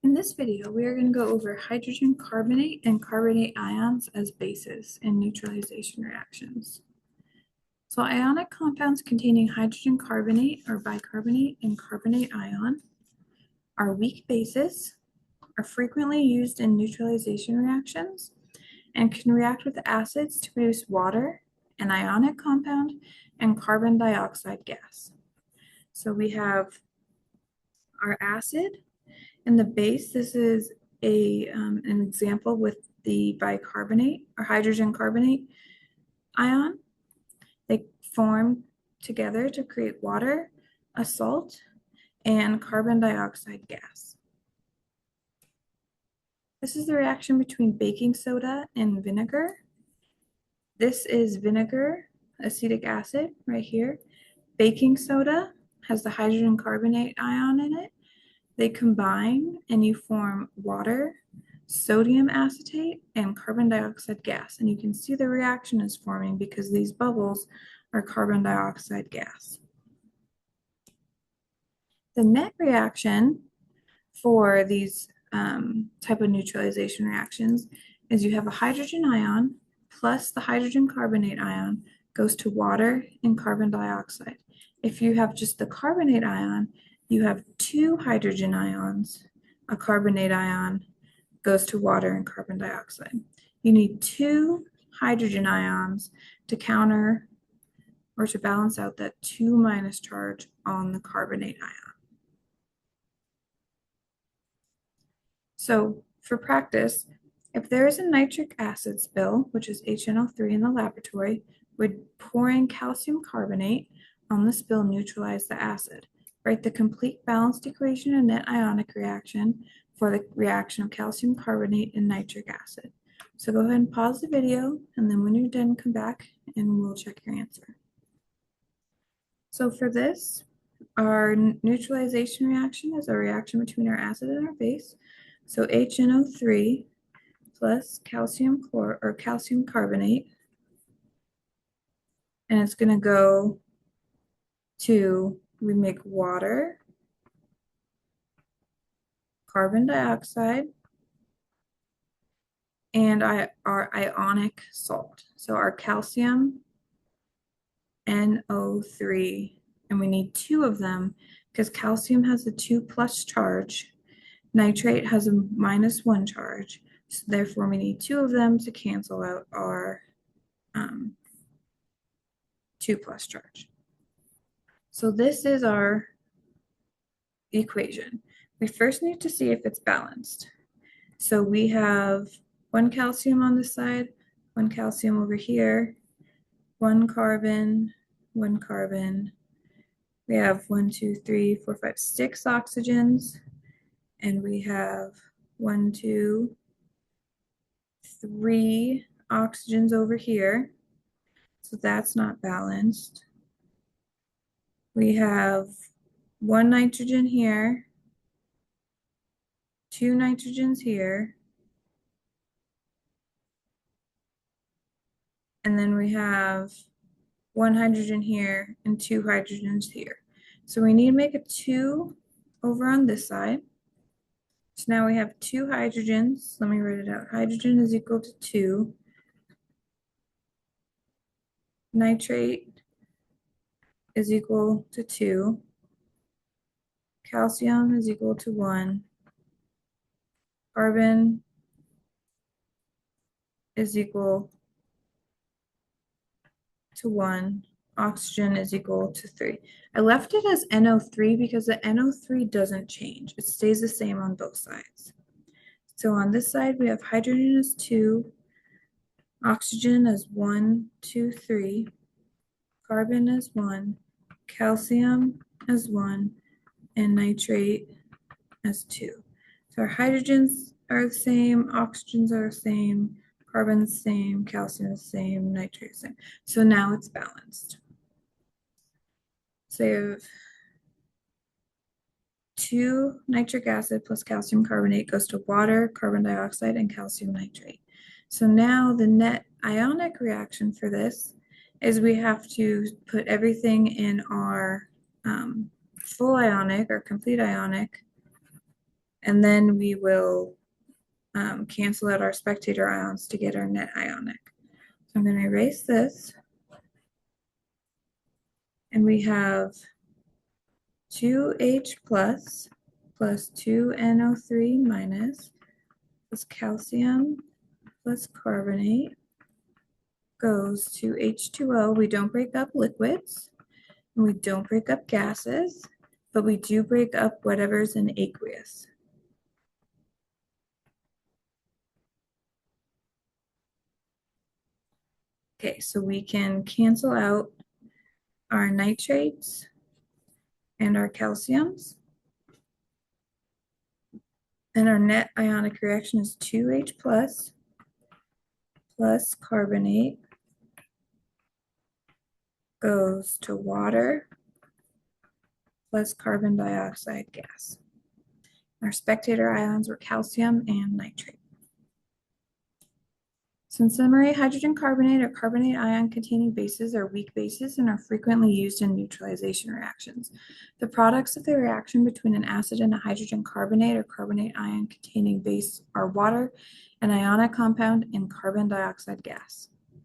In this video, we are going to go over hydrogen carbonate and carbonate ions as bases in neutralization reactions. So ionic compounds containing hydrogen carbonate or bicarbonate and carbonate ion are weak bases, are frequently used in neutralization reactions, and can react with acids to produce water, an ionic compound, and carbon dioxide gas. So we have our acid. In the base, this is an example with the bicarbonate or hydrogen carbonate ion. They form together to create water, a salt, and carbon dioxide gas. This is the reaction between baking soda and vinegar. This is vinegar, acetic acid right here. Baking soda has the hydrogen carbonate ion in it. They combine and you form water, sodium acetate, and carbon dioxide gas. And you can see the reaction is forming because these bubbles are carbon dioxide gas. The net reaction for these type of neutralization reactions is you have a hydrogen ion plus the hydrogen carbonate ion goes to water and carbon dioxide. If you have just the carbonate ion, you have two hydrogen ions. A carbonate ion goes to water and carbon dioxide. You need two hydrogen ions to counter or to balance out that 2 minus charge on the carbonate ion. So for practice, if there is a nitric acid spill, which is HNO3 in the laboratory, would pouring calcium carbonate on the spill neutralize the acid? Write the complete balanced equation and net ionic reaction for the reaction of calcium carbonate and nitric acid. So go ahead and pause the video, and then when you're done, come back and we'll check your answer. So for this, our neutralization reaction is a reaction between our acid and our base. So HNO3 plus calcium carbonate, and it's going to go to, we make water, carbon dioxide, and our ionic salt. So our calcium NO3, and we need two of them because calcium has a 2+ charge, nitrate has a -1 charge, so therefore we need two of them to cancel out our 2+ charge. So this is our equation. We first need to see if it's balanced. So we have one calcium on this side, one calcium over here, one carbon, one carbon. We have 1, 2, 3, 4, 5, 6 oxygens, and we have 1, 2, 3 oxygens over here. So that's not balanced. We have one nitrogen here, two nitrogens here, and then we have one hydrogen here and two hydrogens here. So we need to make a 2 over on this side. So now we have two hydrogens. Let me write it out. Hydrogen is equal to 2. Nitrate is equal to 2. Calcium is equal to 1. Carbon is equal to 1. Oxygen is equal to 3. I left it as NO3 because the NO3 doesn't change. It stays the same on both sides. So on this side, we have hydrogen as 2, oxygen as 1, 2, 3, carbon as 1, calcium as 1, and nitrate as 2. So our hydrogens are the same, oxygens are the same, carbon's the same, calcium is the same, nitrate is the same. So now it's balanced. So you have 2 nitric acid plus calcium carbonate goes to water, carbon dioxide, and calcium nitrate. So now the net ionic reaction for this is we have to put everything in our full ionic or complete ionic And then we will cancel out our spectator ions to get our net ionic. So I'm going to erase this. And we have 2H plus 2NO3 minus plus calcium plus carbonate goes to H2O. We don't break up liquids and we don't break up gases, but we do break up whatever's in aqueous. Okay, so we can cancel out our nitrates and our calciums. And our net ionic reaction is 2H plus carbonate goes to water plus carbon dioxide gas. Our spectator ions were calcium and nitrate. So in summary, hydrogen carbonate or carbonate ion containing bases are weak bases and are frequently used in neutralization reactions. The products of the reaction between an acid and a hydrogen carbonate or carbonate ion containing base are water, an ionic compound, and carbon dioxide gas.